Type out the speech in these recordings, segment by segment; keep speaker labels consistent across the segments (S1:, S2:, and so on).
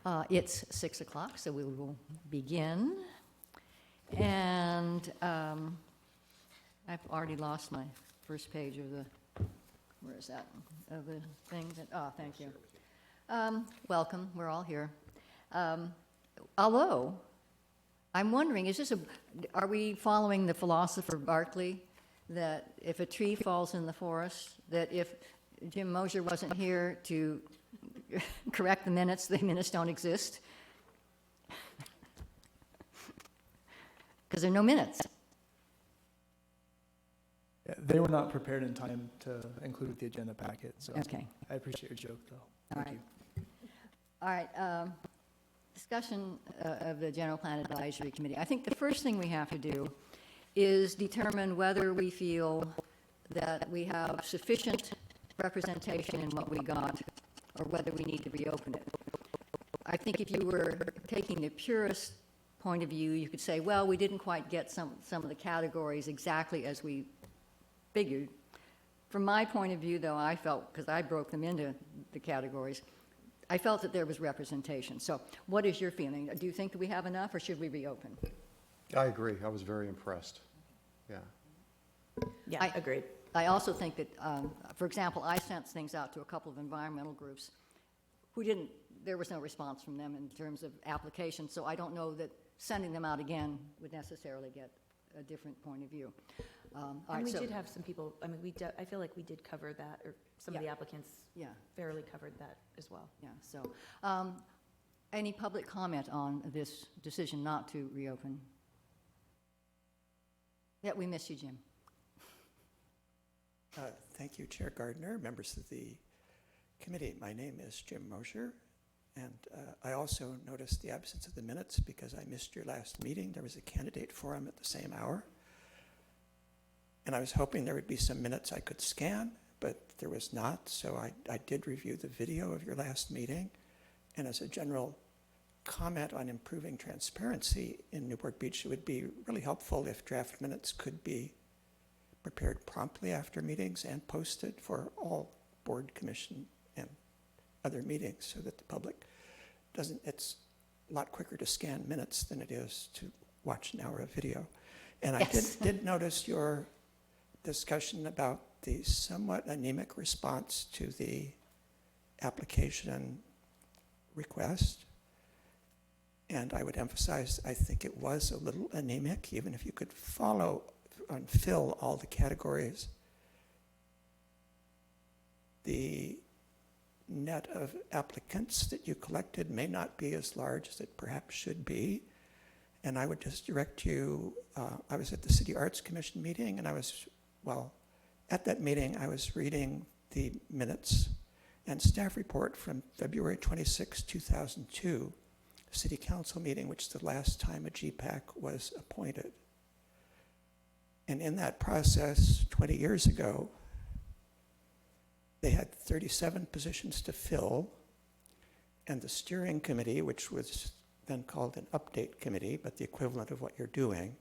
S1: It's 6 o'clock, so we will begin. And I've already lost my first page of the, where is that, of the thing that, thank you. Welcome, we're all here. Although, I'm wondering, are we following the philosopher Berkeley, that if a tree falls in the forest, that if Jim Mosier wasn't here to correct the minutes don't exist? Because there are no minutes.
S2: Yeah, they were not prepared in time to include with the agenda packet, so
S1: Okay.
S2: I appreciate your joke, though.
S1: All
S2: Thank
S1: right. All right. Discussion of the General Plan Advisory Committee. I think the first thing we have to do is determine whether we feel that we have sufficient representation in what we got, or whether we need to reopen it. I think if you were taking the purest point of view, you could say, well, we didn't quite get some of the categories exactly as we figured. From my point of view, though, I felt, because I broke them into the categories, I felt that there was representation. So what is your feeling? Do you think that we have enough, or should we reopen?
S3: I agree. I was very impressed. Yeah.
S4: Yeah, agreed.
S1: I also think that, for example, I sent things out to a couple of environmental groups who there was no response from them in terms of applications, so I don't know that sending them out again would necessarily get a different point of view.
S4: And we did have some people, I mean, I feel like we did cover that, or some of the applicants fairly covered that as well.
S1: Yeah, so any public comment on this decision not to reopen? Yeah, we miss you, Jim.
S5: Thank you, Chair Gardner, members of the committee. My name is Jim Mosier, and I also noticed the absence of the minutes because I missed your last meeting. There was a candidate forum at the same hour, and I was hoping there would be some minutes I could scan, but there was not, so I did review the video of your last meeting, and as a general comment on improving transparency in Newport Beach, it would be really helpful if draft minutes could be prepared promptly after meetings and posted for all board, commission, and other meetings so that the public it's a lot quicker to scan minutes than it is to watch an hour of video. And yes. I did notice your discussion about the somewhat anemic response to the application request. And I would emphasize, I think it was a little anemic, even if you could follow and fill all the categories. The net of applicants that you collected may not be as large as it perhaps should be. And I would just direct you, I was at the City Arts Commission meeting, and at that meeting I was reading the minutes and staff report from February 26, 2002, City Council meeting, which is the last time a GPAC was appointed. And in that process, 20 years ago, they had 37 positions to fill, and the steering committee, which was then called an update committee, but the equivalent of what you're doing,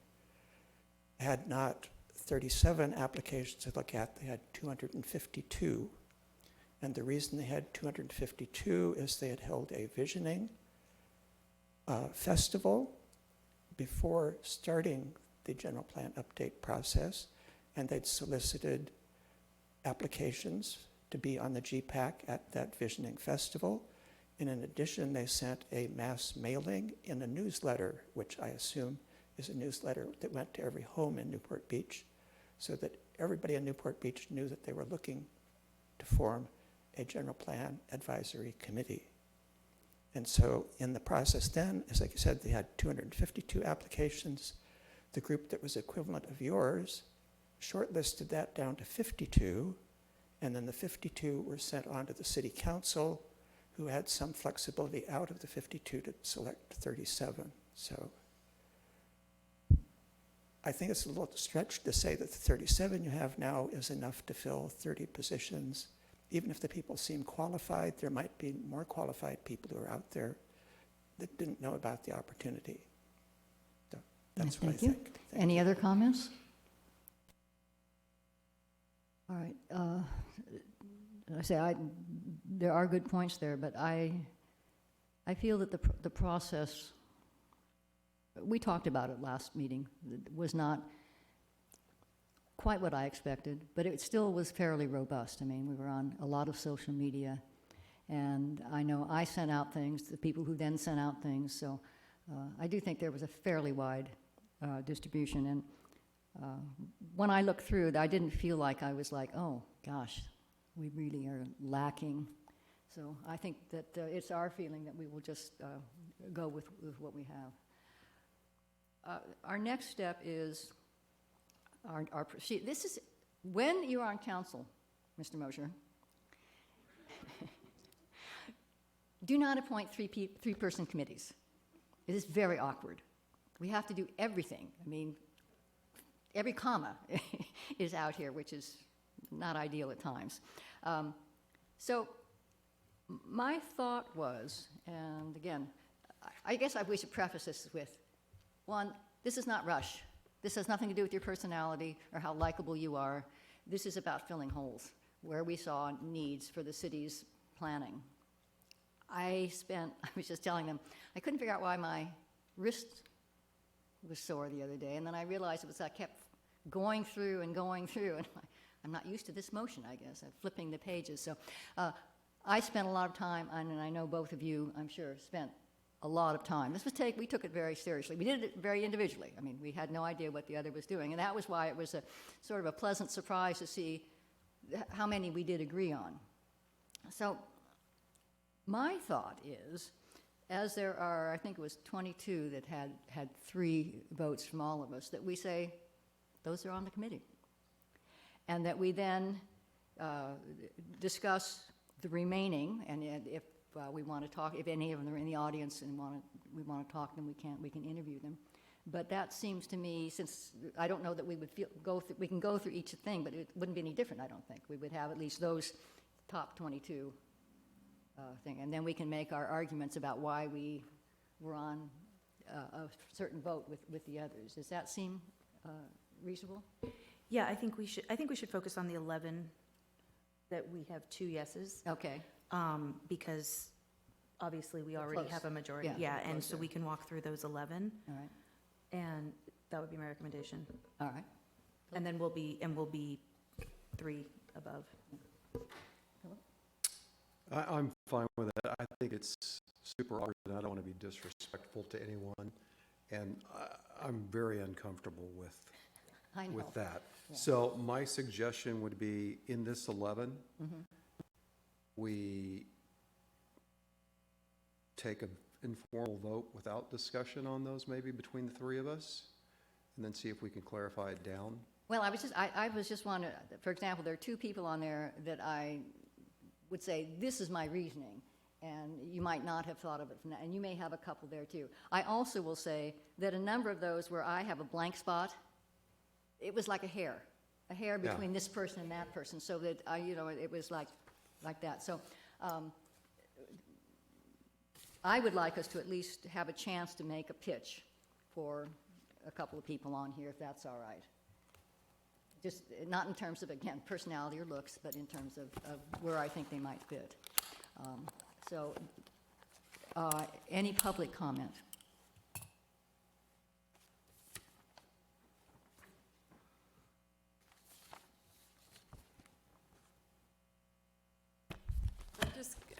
S5: had not 37 applications to look at, they had 252. And the reason they had 252 is they had held a visioning festival before starting the general plan update process, and they'd solicited applications to be on the GPAC at that visioning festival. And in addition, they sent a mass mailing in a newsletter, which I assume is a newsletter that went to every home in Newport Beach, so that everybody in Newport Beach knew that they were looking to form a general plan advisory committee. And so in the process then, as like I said, they had 252 applications. The group that was equivalent of yours shortlisted that down to 52, and then the 52 were sent on to the City Council, who had some flexibility out of the 52 to select 37. So I think it's a little stretched to say that the 37 you have now is enough to fill 30 positions. Even if the people seem qualified, there might be more qualified people who are out there that didn't know about the opportunity. So that's what I think.
S1: Any other comments? All right. There are good points there, but I I feel that the process, we talked about it last meeting, was not quite what I expected, but it still was fairly robust. I mean, we were on a lot of social media, and I know I sent out things, the people who then sent out things, so I do think there was a fairly wide distribution. And when I looked through it, I didn't feel like I was like, oh, gosh, we really are lacking. So I think that it's our feeling that we will just go with what we have. Our next step is our procedure. This is, when you're on council, Mr. Mosher, do not appoint three-person committees. It is very awkward. We have to do everything. I mean, every comma is out here, which is not ideal at times. So my thought was, and again, I guess we should preface this with, one, this is not Rush. This has nothing to do with your personality or how likable you are. This is about filling holes where we saw needs for the city's planning. I was just telling them, I couldn't figure out why my wrist was sore the other day, and then I realized it was I kept going through, and I'm not used to this motion, I guess, of flipping the pages. So I spent a lot of time, and I know both of you, I'm sure, spent a lot of time. We took it very seriously. We did it very individually. I mean, we had no idea what the other was doing, and that was why it was a sort of a pleasant surprise to see how many we did agree on. So my thought is, as there are, I think it was 22 that had 3 votes from all of us, that we say, those are on the committee. And that we then discuss the remaining, and if we want to talk, if any of them are in the audience and we want to talk to them, we can interview them. But that seems to me, since I don't know that we would we can go through each thing, but it wouldn't be any different, I don't think. We would have at least those top 22 thing, and then we can make our arguments about why we were on a certain vote with the others. Does that seem reasonable?
S4: Yeah, I think we should focus on the 11 that we have 2 yeses.
S1: Okay.
S4: Because obviously we already
S1: Close.
S4: have a majority.
S1: Yeah,
S4: Yeah, and
S1: closer.
S4: so we can walk through those 11,
S1: All right.
S4: and that would be my recommendation.
S1: All right.
S4: And then we'll be 3 above.
S3: I'm fine with that. I think it's super awkward, and I don't want to be disrespectful to anyone, and I'm very uncomfortable
S1: I know.
S3: with that.
S1: Yeah.
S3: So my suggestion would be, in this 11, we take an informal vote without discussion on those, maybe between the 3 of us, and then see if we can clarify it down.
S1: Well, I was just wondering, for example, there are 2 people on there that I would say, this is my reasoning, and you might not have thought of it from that, and you may have a couple there too. I also will say that a number of those where I have a blank spot, it was like a hair between this person and that person, so that it was like that. So I would like us to at least have a chance to make a pitch for a couple of people on here, if that's all right. Just not in terms of, again, personality or looks, but in terms of where I think they might fit. Any public comment?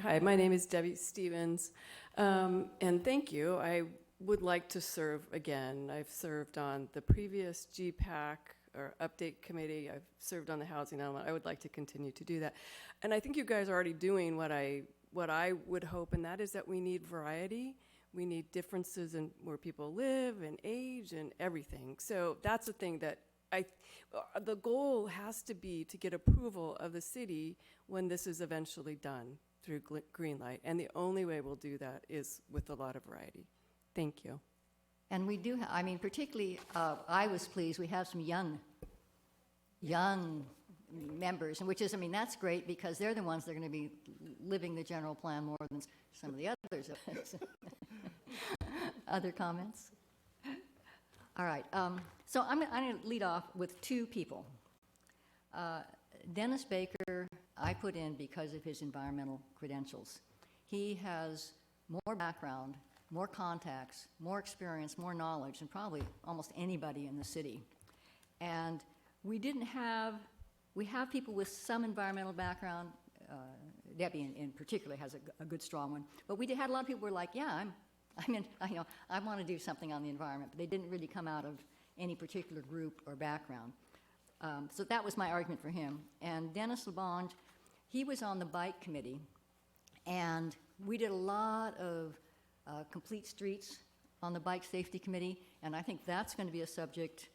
S6: Hi, my name is Debbie Stevens, and thank you. I would like to serve again. I've served on the previous GPAC or update committee. I've served on the housing element. I would like to continue to do that. And I think you guys are already doing what I would hope, and that is that we need variety. We need differences in where people live and age and everything. So that's the thing that the goal has to be to get approval of the city when this is eventually done through green light. And the only way we'll do that is with a lot of variety. Thank you.
S1: And we do, particularly, I was pleased, we have some young members, and which is, that's great because they're the ones that are going to be living the general plan more than some of the others. Other comments? All right, so I'm going to lead off with 2 people. Dennis Baker, I put in because of his environmental credentials. He has more background, more contacts, more experience, more knowledge than probably almost anybody in the city. And we have people with some environmental background. Debbie in particular has a good strong one. But we had a lot of people who were like, yeah, I want to do something on the environment, but they didn't really come out of any particular group or background. So that was my argument for him. And Dennis LeBonge, he was on the bike committee, and we did a lot of complete streets on the bike safety committee, and I think that's going to be a subject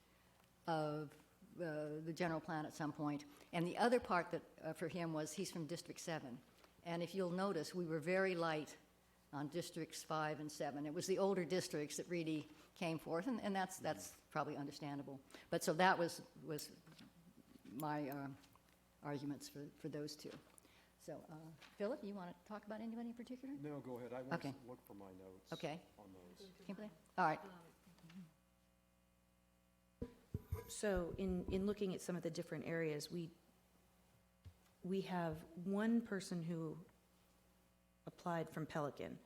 S1: of the general plan at some point. And the other part that for him was he's from District 7. And if you'll notice, we were very light on Districts 5 and 7. It was the older districts that really came forth, and that's probably understandable. But so that was my arguments for those two. So, Philip, you want to talk about anybody in particular?
S3: No, go ahead. I want to
S1: Okay.
S3: look for my notes
S1: Okay.
S3: on those.
S1: Kimberly? All right.
S4: So in looking at some of the different areas, we have one person who applied from Pelican,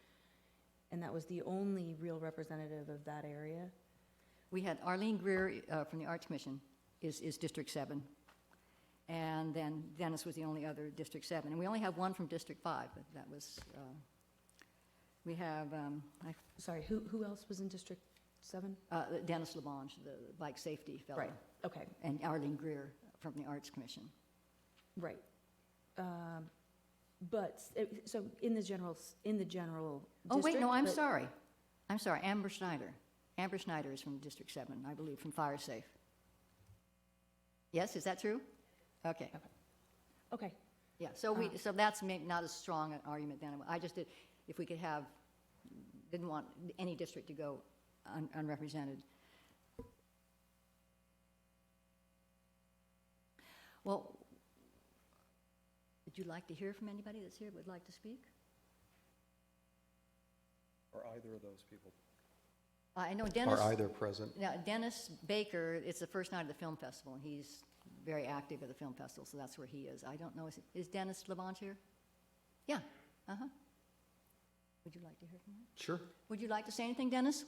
S4: and that was the only real representative of that area.
S1: We had Arlene Greer from the Arts Commission is District 7. And then Dennis was the only other District 7. And we only have one from District 5, but that was, we have
S4: Sorry, who else was in District 7?
S1: Dennis LeBonge, the bike safety fellow.
S4: Right, okay,
S1: And Arlene Greer from the Arts Commission.
S4: right. But, so in the general
S1: Oh, wait,
S4: district,
S1: no, I'm
S4: but-
S1: sorry. I'm sorry, Amber Schneider. Amber Schneider is from District 7, I believe, from Fire Safe. Yes, is that true? Okay.
S4: Okay,
S1: Yeah, so so that's maybe not as strong an argument then. I just if we could didn't want any district to go unrepresented. Well, would you like to hear from anybody that's here would like to speak?
S3: Are either of those people,
S1: I know Dennis.
S3: are either present?
S1: Now, Dennis Baker, it's the first night of the film festival, and he's very active at the film festival, so that's where he is. I don't know, is Dennis LeBonge here? Yeah, uh-huh. Would you like to hear from him?
S3: Sure.
S1: Would you like to say anything, Dennis?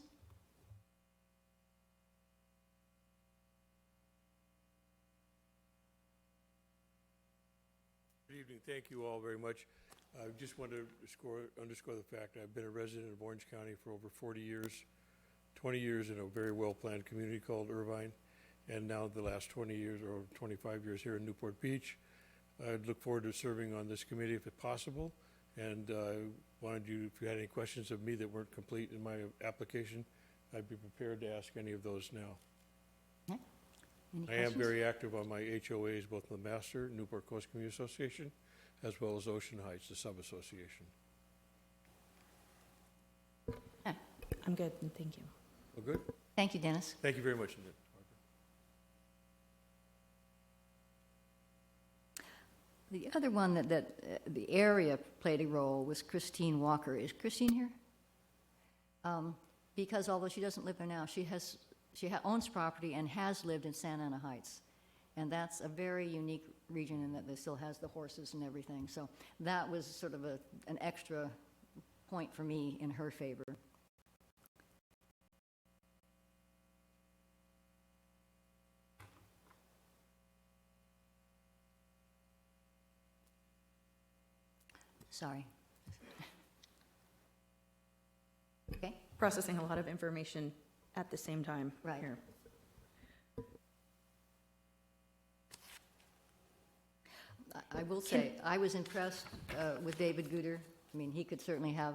S7: Good evening. Thank you all very much. I just want to underscore the fact I've been a resident of Orange County for over 40 years, 20 years in a very well-planned community called Irvine, and now the last 20 years or 25 years here in Newport Beach. I look forward to serving on this committee if possible, and wanted you, if you had any questions of me that weren't complete in my application, I'd be prepared to ask any of those now.
S1: Okay. Any
S7: I am
S1: questions?
S7: very active on my HOAs, both the Master, Newport Coast Community Association, as well as Ocean Heights, the sub-association.
S4: I'm good, and thank you.
S7: Well, good.
S1: Thank you, Dennis.
S7: Thank you very much, Barbara.
S1: The other one that the area played a role was Christine Walker. Is Christine here? Because although she doesn't live there now, she owns property and has lived in Santa Ana Heights. And that's a very unique region in that it still has the horses and everything. So that was sort of an extra point for me in her favor. Sorry. Okay,
S4: Processing a lot of information at the same time
S1: Right.
S4: here.
S1: I will say, I was impressed with David Guder. I mean, he could certainly have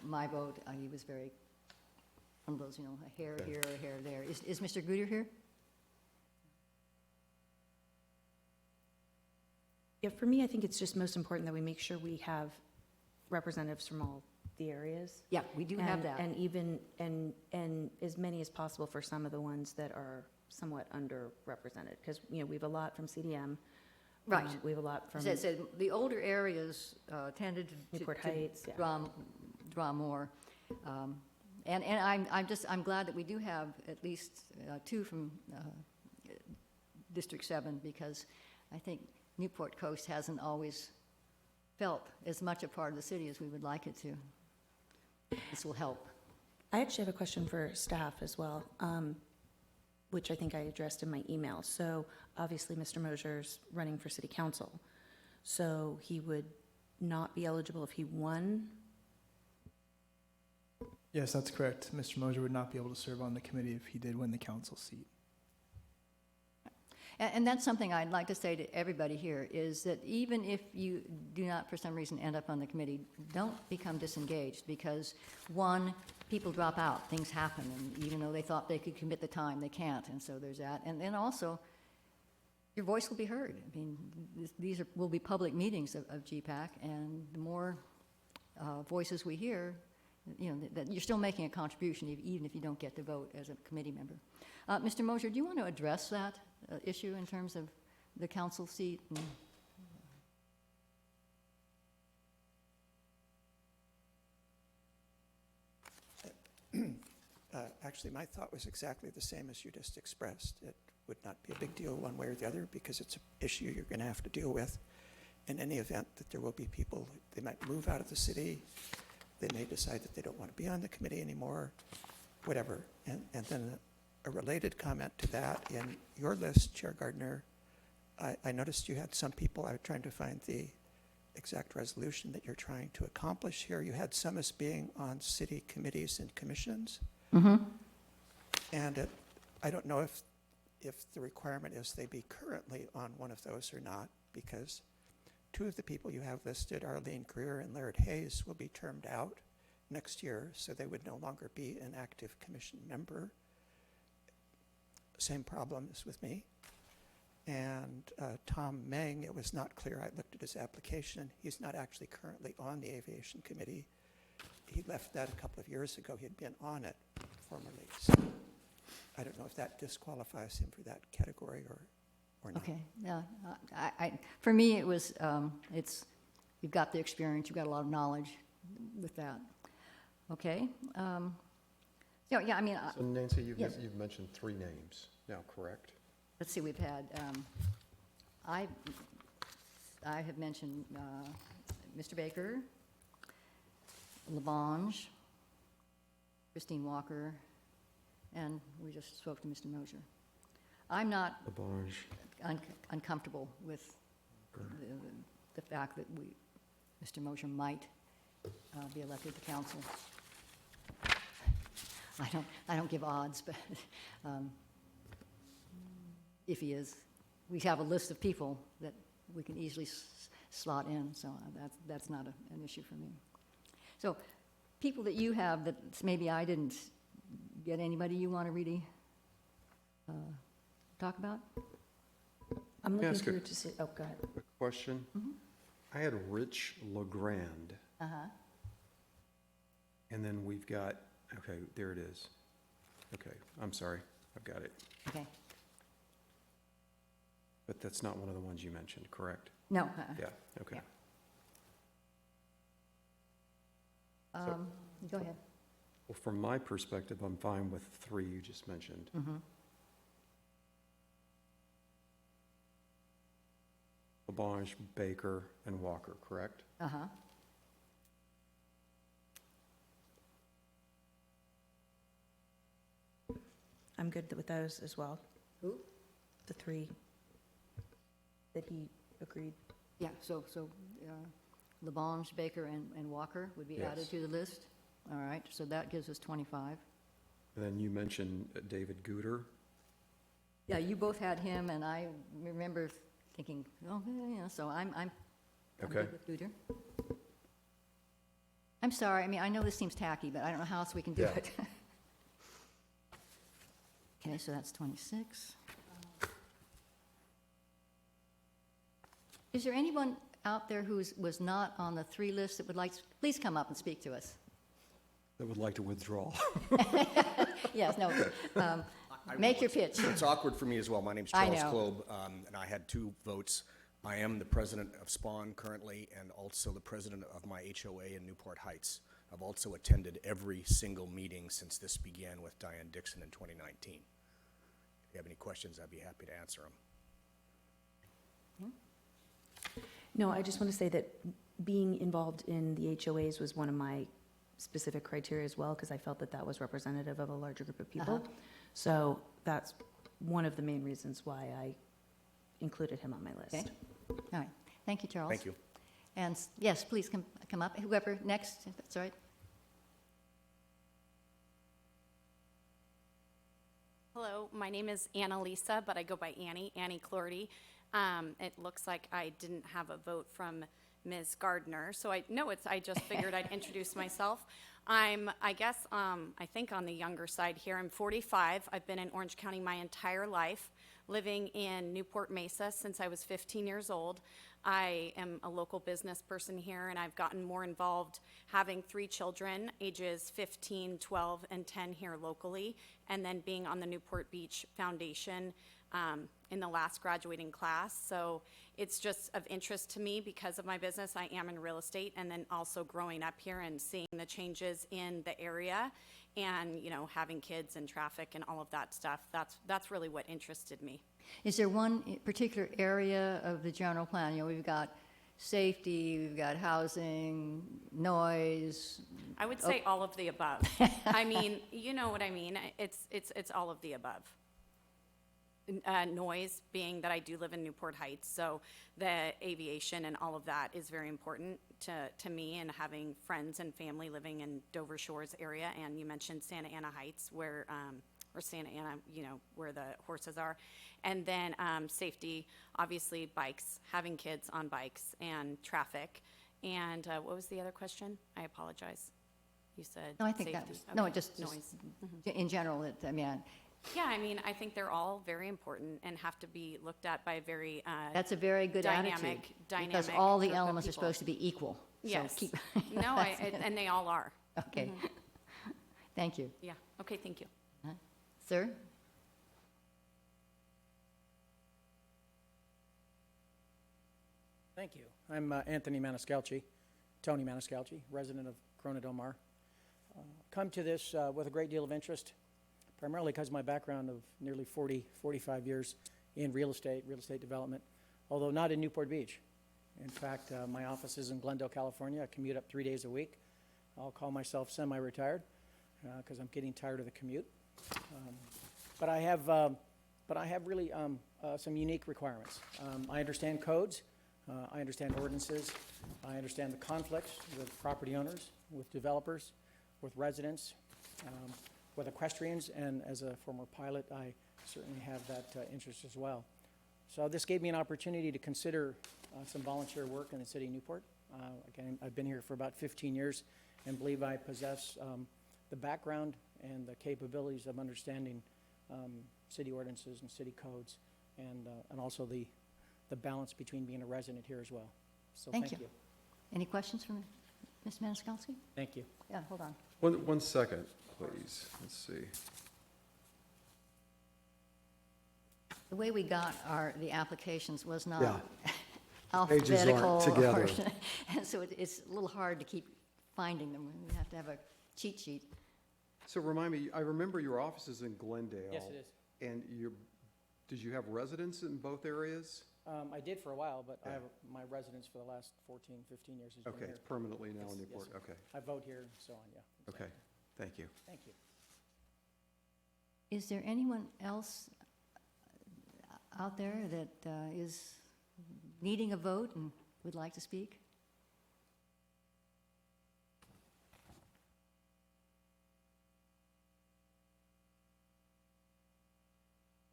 S1: my vote. He was very, one of those, a hair here, a hair there. Is Mr. Guder here?
S4: Yeah, for me, I think it's just most important that we make sure we have representatives from all the areas.
S1: Yeah, we do have that.
S4: And even, and as many as possible for some of the ones that are somewhat underrepresented, because, we have a lot from CDM.
S1: Right.
S4: We have a lot from
S1: As I said, the older areas tended to
S4: Newport Heights, yeah.
S1: draw more. And I'm glad that we do have at least two from District 7, because I think Newport Coast hasn't always felt as much a part of the city as we would like it to. This will help.
S4: I actually have a question for staff as well, which I think I addressed in my email. So obviously, Mr. Mosier's running for city council, so he would not be eligible if he won.
S2: Yes, that's correct. Mr. Mosier would not be able to serve on the committee if he did win the council seat.
S1: And that's something I'd like to say to everybody here, is that even if you do not, for some reason, end up on the committee, don't become disengaged, because, one, people drop out, things happen, and even though they thought they could commit the time, they can't, and so there's that. And then also, your voice will be heard. I mean, these will be public meetings of GPAC, and the more voices we hear, you know, that you're still making a contribution, even if you don't get to vote as a committee member. Mr. Mosier, do you want to address that issue in terms of the council seat?
S5: Actually, my thought was exactly the same as you just expressed. It would not be a big deal one way or the other, because it's an issue you're going to have to deal with. In any event, that there will be people, they might move out of the city, they may decide that they don't want to be on the committee anymore, whatever. And then a related comment to that, in your list, Chair Gardner, I noticed you had some people, I was trying to find the exact resolution that you're trying to accomplish here. You had some as being on city committees and commissions.
S1: Mm-hmm.
S5: And I don't know if the requirement is they be currently on one of those or not, because two of the people you have listed, Arlene Greer and Laird Hayes, will be termed out next year, so they would no longer be an active commission member. Same problem as with me. And Tom Meng, it was not clear. I looked at his application. He's not actually currently on the Aviation Committee. He left that a couple of years ago. He had been on it formerly. So I don't know if that disqualifies him for that category or not.
S1: Okay, yeah. For me, it was, you've got the experience, you've got a lot of knowledge with that. Okay? Yeah, I mean,
S3: So Nancy, you've
S1: yes.
S3: you've mentioned 3 names now, correct?
S1: let's see, we've had, I have mentioned Mr. Baker, Lavange, Christine Walker, and we just spoke to Mr. Mosier. I'm not
S3: Labange.
S1: uncomfortable with the fact that Mr. Mosier might be elected to council. I don't give odds, but if he is, we have a list of people that we can easily slot in, so that's not an issue for me. So people that you have that maybe I didn't get, anybody you want to really talk about?
S4: I'm looking
S3: Ask a-
S4: through to see, oh, go ahead.
S3: A question? I had Rich LeGrand,
S1: Uh-huh.
S3: and then we've got, okay, there it is. Okay, I'm sorry, I've got it.
S1: Okay.
S3: But that's not one of the ones you mentioned, correct?
S1: No.
S3: Yeah, okay.
S1: Yeah. Go ahead.
S3: Well, from my perspective, I'm fine with 3 you just mentioned.
S1: Mm-hmm.
S3: Labange, Baker, and Walker, correct?
S1: Uh-huh.
S4: I'm good with those as well.
S1: Who?
S4: The 3 that he agreed.
S1: Yeah, so Labange, Baker, and Walker would be added
S3: Yes.
S1: to the list? All right, so that gives us 25.
S3: And then you mentioned David Gooder.
S1: Yeah, you both had him, and I remember thinking, oh, yeah, so I'm
S3: Okay.
S1: good with Guder. I'm sorry, I mean, I know this seems tacky, but I don't know how else we can do
S3: Yeah.
S1: it. Okay, so that's 26. Is there anyone out there who was not on the 3 list that would like, please come up and speak to us?
S3: That would like to withdraw.
S1: Yes, no, make your pitch.
S8: It's awkward for me as well. My name's
S1: I
S8: Charles
S1: know.
S8: Klob, and I had 2 votes. I am the president of SPAWN currently, and also the president of my HOA in Newport Heights. I've also attended every single meeting since this began with Diane Dixon in 2019. If you have any questions, I'd be happy to answer them.
S4: No, I just want to say that being involved in the HOAs was one of my specific criteria as well, because I felt that that was representative of a larger group of people. So that's one of the main reasons why I included him on my list.
S1: Okay. All right. Thank you, Charles.
S8: Thank you.
S1: And yes, please come up. Whoever next, if that's all right.
S9: Hello, my name is Annalisa, but I go by Annie Clordy. It looks like I didn't have a vote from Ms. Gardner, so I just figured I'd introduce myself. I think on the younger side here. I'm 45. I've been in Orange County my entire life, living in Newport Mesa since I was 15 years old. I am a local business person here, and I've gotten more involved having 3 children, ages 15, 12, and 10 here locally, and then being on the Newport Beach Foundation in the last graduating class. So it's just of interest to me because of my business. I am in real estate, and then also growing up here and seeing the changes in the area and, having kids and traffic and all of that stuff. That's really what interested me.
S1: Is there one particular area of the general plan? We've got safety, we've got housing, noise.
S9: I would say all of the above. I mean, you know what I mean. It's all of the above. Noise, being that I do live in Newport Heights, so the aviation and all of that is very important to me, and having friends and family living in Dover Shores area. And you mentioned Santa Ana Heights, where or Santa Ana, where the horses are. And then safety, obviously bikes, having kids on bikes, and traffic. And what was the other question? I apologize. You said
S1: No, I think
S9: safety.
S1: that was, no,
S9: Okay.
S1: just
S9: Noise.
S1: in general,
S9: Yeah, I think they're all very important and have to be looked at by a very
S1: that's a very good attitude.
S9: dynamic
S1: Because all the
S9: group of
S1: elements are
S9: people.
S1: supposed to be equal. So
S9: Yes.
S1: keep-
S9: No, and they all are.
S1: Okay. Thank you.
S9: Yeah. Okay, thank you.
S1: Sir?
S10: Thank you. I'm Anthony Maniscalci, Tony Maniscalci, resident of Corona Del Mar. Come to this with a great deal of interest, primarily because of my background of nearly 45 years in real estate development, although not in Newport Beach. In fact, my office is in Glendale, California. I commute up 3 days a week. I'll call myself semi-retired because I'm getting tired of the commute. But I have really some unique requirements. I understand codes. I understand ordinances. I understand the conflicts with property owners, with developers, with residents, with equestrians, and as a former pilot, I certainly have that interest as well. So this gave me an opportunity to consider some volunteer work in the city of Newport. Again, I've been here for about 15 years and believe I possess the background and the capabilities of understanding city ordinances and city codes, and also the balance between being a resident here as well. So
S1: Thank
S10: thank
S1: you.
S10: you.
S1: Any questions from Mr. Maniscalci?
S10: Thank you.
S1: Yeah, hold on.
S3: One second, please. Let's see.
S1: The way we got the applications was not
S3: Yeah. Pages
S1: alphabetical.
S3: aren't together.
S1: And so it's a little hard to keep finding them. We have to have a cheat sheet.
S3: So remind me, I remember your office is in Glendale.
S10: Yes, it is.
S3: And did you have residents in both areas?
S10: I did for a while, but I
S3: Yeah.
S10: have my residence for the last 14, 15 years has been
S3: Okay,
S10: here.
S3: it's permanently now
S10: Yes,
S3: in
S10: yes,
S3: Newport,
S10: sir.
S3: okay,
S10: I vote here and so on, yeah.
S3: okay, thank you.
S10: Thank you.
S1: Is there anyone else out there that is needing a vote and would like to speak?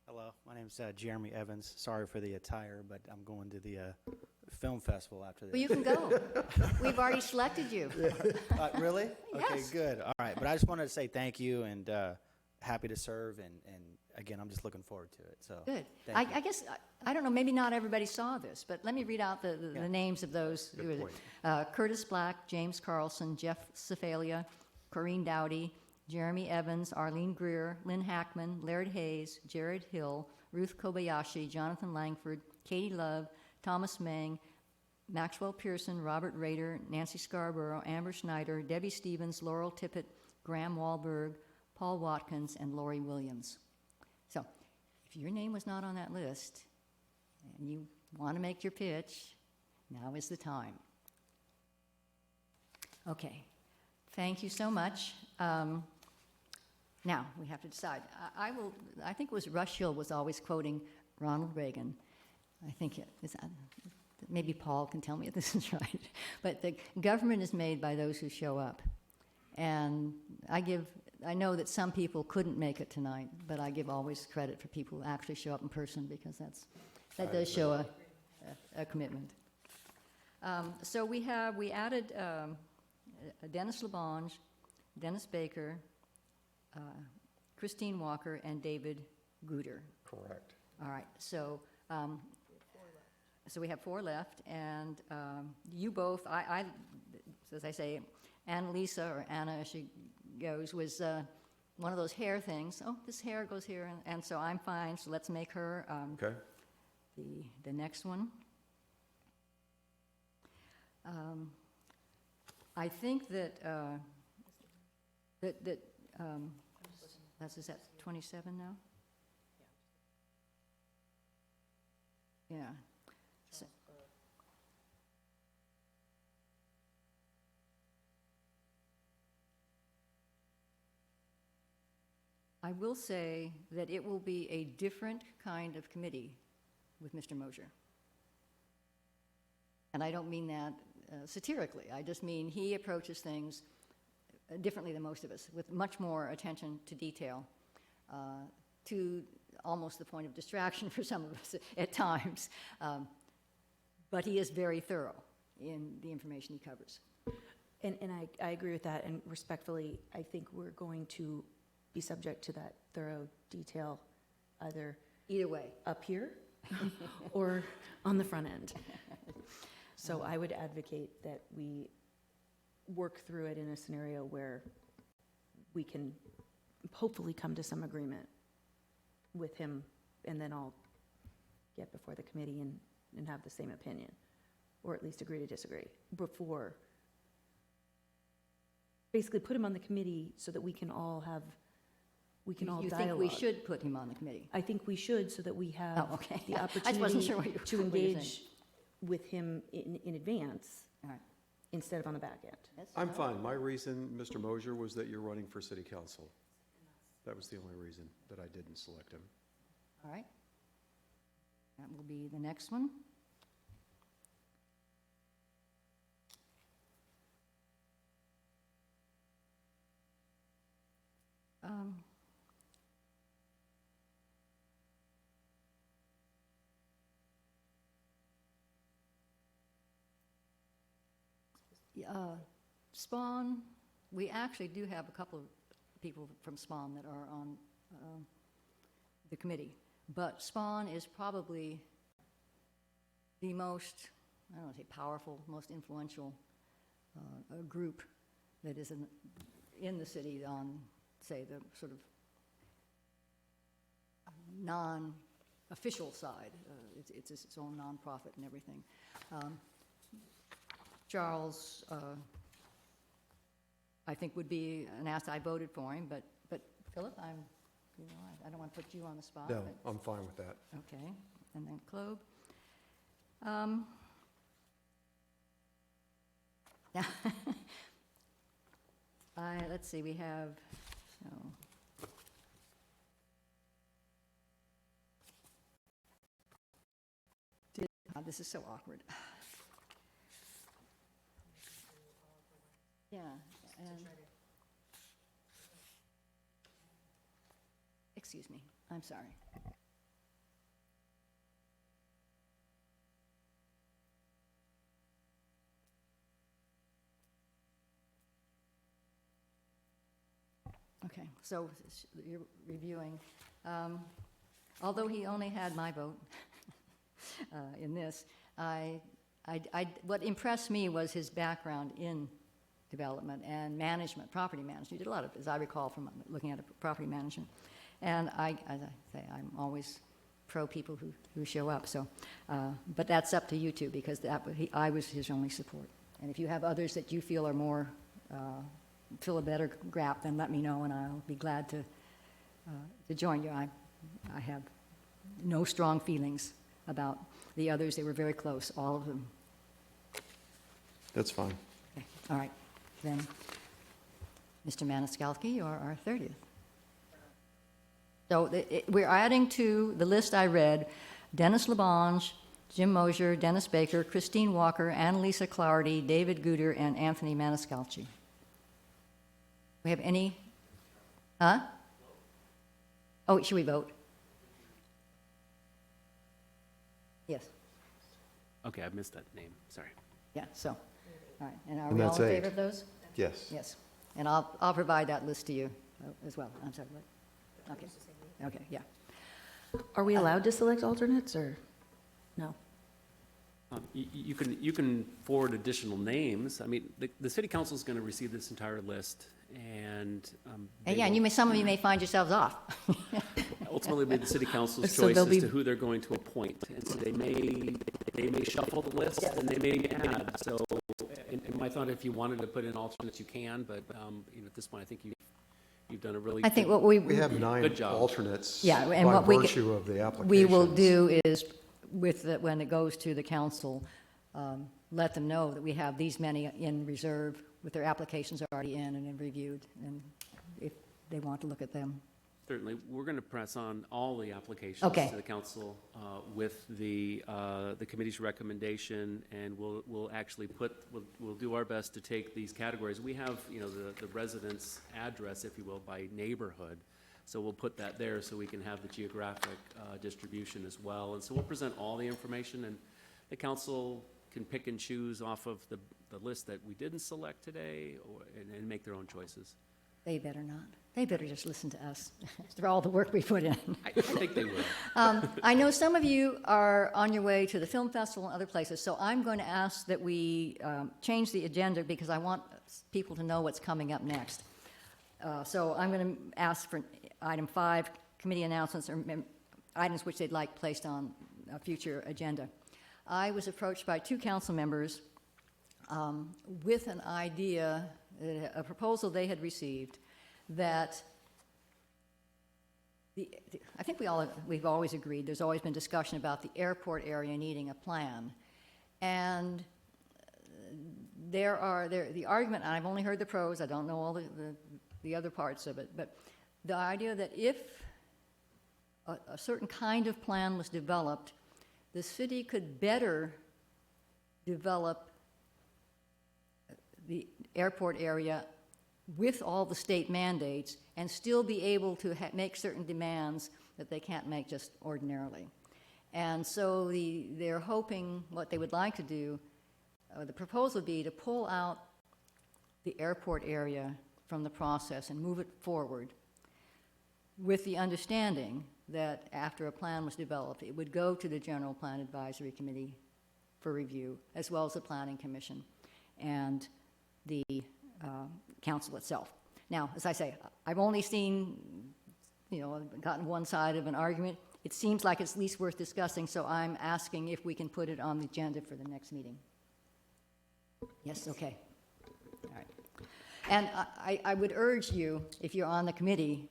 S11: Hello, my name's Jeremy Evans. Sorry for the attire, but I'm going to the film festival after this.
S1: Well, you can go. We've already selected you.
S11: Really? Okay,
S1: Yes.
S11: good. All right, but I just wanted to say thank you and happy to serve, and again, I'm just looking forward to it. So
S1: Good.
S11: thank you.
S1: I guess, I don't know, maybe not everybody saw this, but let me read out the
S11: Yeah.
S1: names of those.
S3: Good
S1: who were
S3: point.
S1: there. Curtis Black, James Carlson, Jeff Cefalia, Corrine Dowdy, Jeremy Evans, Arlene Greer, Lynn Hackman, Laird Hayes, Jared Hill, Ruth Kobayashi, Jonathan Langford, Katie Love, Thomas Mang, Maxwell Pearson, Robert Rader, Nancy Scarborough, Amber Schneider, Debbie Stevens, Laurel Tippett, Graham Wahlberg, Paul Watkins, and Lori Williams. So, if your name was not on that list and you want to make your pitch, now is the time. Okay, thank you so much. Now, we have to decide. I think it was Rush Hill was always quoting Ronald Reagan. I think it is, maybe Paul can tell me if this is right. But the government is made by those who show up. And I know that some people couldn't make it tonight, but I give always credit for people who actually show up in person, because that does show a commitment. So we added Dennis Labange, Dennis Baker, Christine Walker, and David Guter.
S3: Correct.
S1: All right, so we have 4 left, and you both, as I say, Annalisa, or Anna as she goes, was one of those hair things. Oh, this hair goes here, and so I'm fine, so let's make her
S3: Okay.
S1: the next one. I think that is that 27 now? Yeah. So- I will say that it will be a different kind of committee with Mr. Mosier. And I don't mean that satirically. I just mean he approaches things differently than most of us, with much more attention to detail, to almost the point of distraction for some of us at times. But he is very thorough in the information he covers.
S4: And I agree with that, and respectfully, I think we're going to be subject to that thorough detail,
S1: Either way.
S4: up here or on the front end. So I would advocate that we work through it in a scenario where we can hopefully come to some agreement with him, and then I'll get before the committee and have the same opinion, or at least agree to disagree, before, basically put him on the committee so that we can all dialogue.
S1: You think we should put him on the committee?
S4: I think we should, so that we have
S1: Oh, okay.
S4: the
S1: I just wasn't sure
S4: opportunity
S1: what
S4: to
S1: you were saying.
S4: engage with him in advance,
S1: All right.
S4: instead of on the back end.
S3: I'm fine. My reason, Mr. Mosier, was that you're running for city council. That was the only reason that I didn't select him.
S1: All right. That will be the next one. Spawn, we actually do have a couple of people from Spawn that are on the committee, but Spawn is probably the most, I don't want to say powerful, most influential group that is in the city on, say, the sort of non-official side. It's its own nonprofit and everything. Charles, I think, would be an asset. I voted for him, but Philip, I don't want to put you on the spot.
S3: No,
S1: but-
S3: I'm fine with that.
S1: Okay, and then Clobe. Now, let's see, we have, this is so awkward. Yeah, and, excuse me, I'm sorry. Okay, so you're reviewing. Although he only had my vote in this, what impressed me was his background in development and management, property management. He did a lot of, as I recall from looking at property management. And as I say, I'm always pro people who show up. So, but that's up to you two, because I was his only support. And if you have others that you feel are more, fill a better gap, then let me know, and I'll be glad to join you. I have no strong feelings about the others. They were very close, all of them.
S3: That's fine.
S1: Okay. All right. then Mr. Maniscalci, you're our 30th. So we're adding to the list I read, Dennis Labange, Jim Mosier, Dennis Baker, Christine Walker, Annalisa Clardy, David Guder, and Anthony Maniscalci. We have any? Huh? Oh, should we vote? Yes.
S12: Okay, I missed that name, sorry.
S1: Yeah, so, all right. And are
S3: And
S1: we all
S3: that's
S1: in
S3: 8.
S1: favor of those?
S3: Yes.
S1: Yes. And I'll provide that list to you as well. I'm sorry, what? Okay. Okay, yeah.
S4: Are we allowed to select alternates, or no?
S12: You can forward additional names. I mean, the city council is going to receive this entire list, and
S1: And yeah, and some of you may find yourselves off.
S12: ultimately be the city council's
S1: So
S12: choice
S1: they'll
S12: as
S1: be-
S12: to who they're going to appoint. And so they may shuffle the list, and they may add. So, in my thought, if you wanted to put in alternates, you can, but, at this point, I think you've done a really
S1: I think
S12: good-
S1: what
S3: We have 9
S12: Good job.
S3: alternates
S1: Yeah, and
S3: by
S1: what we
S3: virtue of the applications.
S1: we will do is, when it goes to the council, let them know that we have these many in reserve with their applications already in and reviewed, and if they want to look at them.
S12: Certainly, we're going to press on all the applications
S1: Okay.
S12: to the council with the committee's recommendation, and we'll actually we'll do our best to take these categories. We have, the residence address, if you will, by neighborhood, so we'll put that there so we can have the geographic distribution as well. And so we'll present all the information, and the council can pick and choose off of the list that we didn't select today, and make their own choices.
S1: They better not. They better just listen to us for all the work we put in.
S12: I think they will.
S1: I know some of you are on your way to the film festival and other places, so I'm going to ask that we change the agenda because I want people to know what's coming up next. So I'm going to ask for item 5, committee announcements, or items which they'd like placed on a future agenda. I was approached by 2 council members with an idea, a proposal they had received, that I think we've always agreed, there's always been discussion about the airport area needing a plan. And the argument, and I've only heard the pros, I don't know all the other parts of it, but the idea that if a certain kind of plan was developed, the city could better develop the airport area with all the state mandates and still be able to make certain demands that they can't make just ordinarily. And so they're hoping, what they would like to do, the proposal would be to pull out the airport area from the process and move it forward with the understanding that after a plan was developed, it would go to the General Plan Advisory Committee for review, as well as the Planning Commission and the council itself. Now, as I say, I've only seen, gotten one side of an argument. It seems like it's at least worth discussing, so I'm asking if we can put it on the agenda for the next meeting. Yes, okay. All right. And I would urge you, if you're on the committee,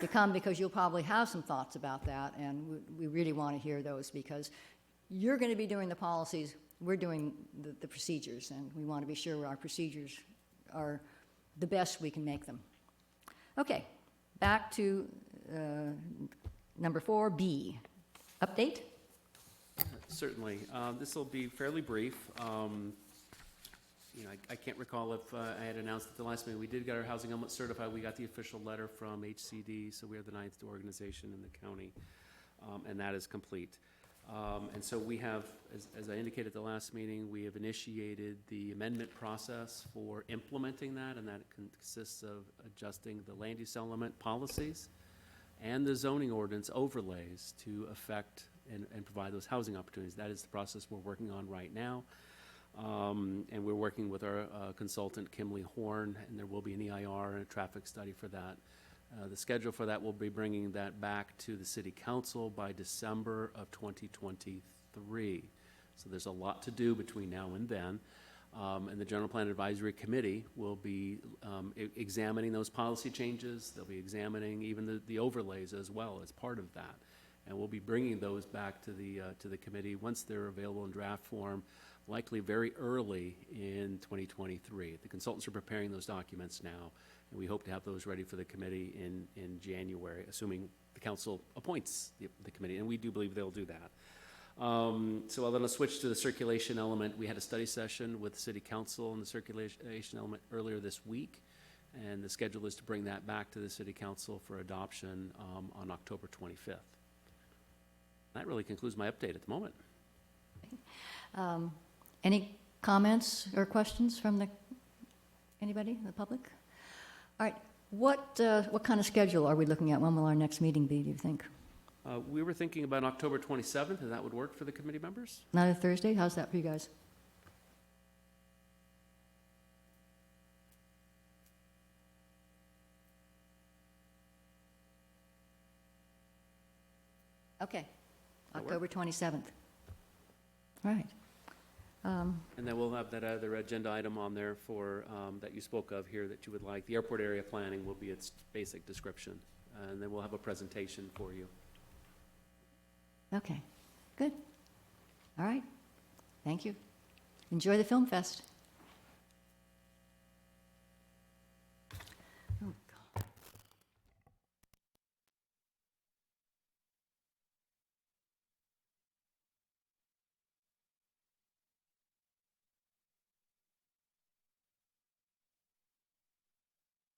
S1: to come because you'll probably have some thoughts about that, and we really want to hear those because you're going to be doing the policies, we're doing the procedures, and we want to be sure our procedures are the best we can make them. Okay, back to number 4B, update.
S12: Certainly. This will be fairly brief. I can't recall if I had announced at the last meeting, we did get our housing element certified. We got the official letter from HCD, so we are the 9th organization in the county, and that is complete. And so we have, as I indicated at the last meeting, we have initiated the amendment process for implementing that, and that consists of adjusting the land use element policies and the zoning ordinance overlays to affect and provide those housing opportunities. That is the process we're working on right now. And we're working with our consultant, Kimley Horn, and there will be an EIR and a traffic study for that. The schedule for that will be bringing that back to the City Council by December of 2023. So there's a lot to do between now and then. And the General Plan Advisory Committee will be examining those policy changes. They'll be examining even the overlays as well as part of that. And we'll be bringing those back to the committee once they're available in draft form likely very early in 2023. The consultants are preparing those documents now, and we hope to have those ready for the committee in January, assuming the council appoints the committee, and we do believe they'll do that. So I'll then switch to the circulation element. We had a study session with the city council on the circulation element earlier this week, and the schedule is to bring that back to the city council for adoption on October 25th. That really concludes my update at the moment.
S1: Any comments or questions from anybody, the public? All right, what kind of schedule are we looking at? When will our next meeting be, do you think?
S12: We were thinking about October 27th, and that would work for the committee members?
S1: Not a Thursday? How's that for you guys? Okay,
S12: That work?
S1: October 27th. All right.
S12: And then we'll have that other agenda item on there for, that you spoke of here that you would like. The airport area planning will be its basic description, and then we'll have a presentation for you.
S1: Okay, good. All right, thank you. Enjoy the film fest.